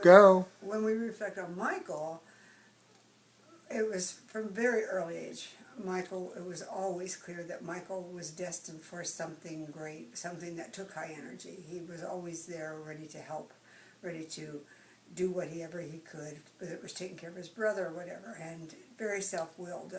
Go. When we reflect on Michael, it was from very early age. Michael, it was always clear that Michael was destined for something great, something that took high energy. He was always there, ready to help, ready to do whatever he could, whether it was taking care of his brother or whatever, and very self-willed.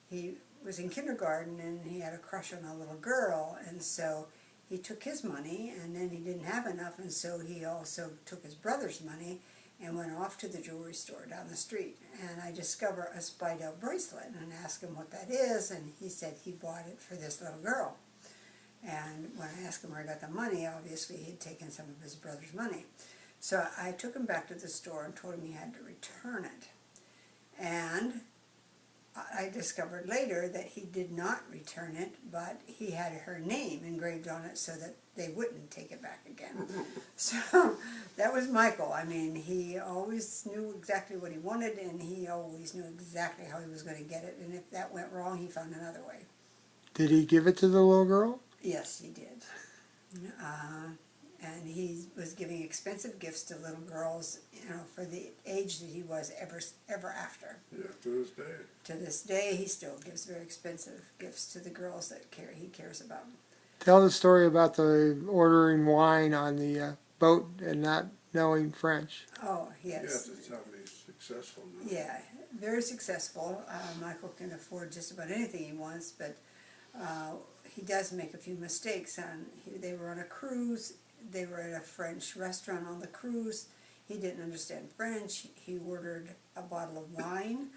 He was in kindergarten and he had a crush on a little girl, and so he took his money, and then he didn't have enough, and so he also took his brother's money and went off to the jewelry store down the street. And I discovered a Speidel bracelet and asked him what that is, and he said he bought it for this little girl. And when I asked him where he got the money, obviously he'd taken some of his brother's money. So I took him back to the store and told him he had to return it. And I discovered later that he did not return it, but he had her name engraved on it so that they wouldn't take it back again. So that was Michael. I mean, he always knew exactly what he wanted, and he always knew exactly how he was going to get it. And if that went wrong, he found another way. Did he give it to the little girl? Yes, he did. And he was giving expensive gifts to little girls, you know, for the age that he was ever after. Yeah, to this day. To this day, he still gives very expensive gifts to the girls that he cares about. Tell the story about the ordering wine on the boat and not knowing French. Oh, yes. Yes, it's how he's successful now. Yeah, very successful. Michael can afford just about anything he wants, but he does make a few mistakes. They were on a cruise. They were at a French restaurant on the cruise. He didn't understand French. He ordered a bottle of wine.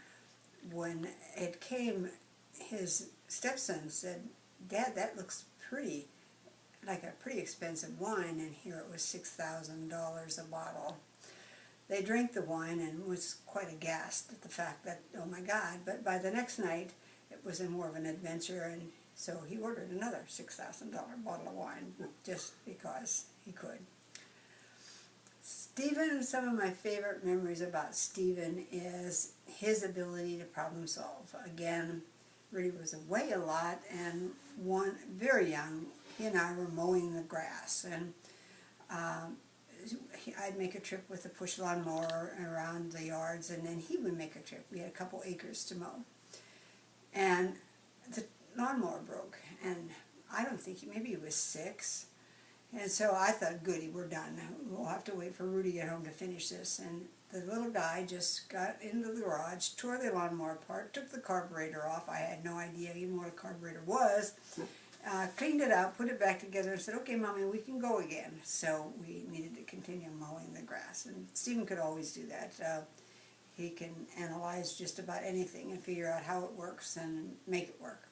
When it came, his stepson said, "Dad, that looks pretty, like a pretty expensive wine," and here it was $6,000 a bottle. They drank the wine and was quite aghast at the fact that, oh my God, but by the next night it was more of an adventure, and so he ordered another $6,000 bottle of wine just because he could. Stephen, some of my favorite memories about Stephen is his ability to problem solve. Again, really was away a lot, and very young, he and I were mowing the grass, and I'd make a trip with a push lawnmower around the yards, and then he would make a trip. We had a couple acres to mow, and the lawnmower broke, and I don't think maybe he was 6, and so I thought, goody, we're done. We'll have to wait for Rudy to get home to finish this. And the little guy just got into the garage, tore the lawnmower apart, took the carburetor off. I had no idea even what a carburetor was. Cleaned it out, put it back together, and said, "Okay, Mommy, we can go again." So we needed to continue mowing the grass, and Stephen could always do that. He can analyze just about anything and figure out how it works and make it work.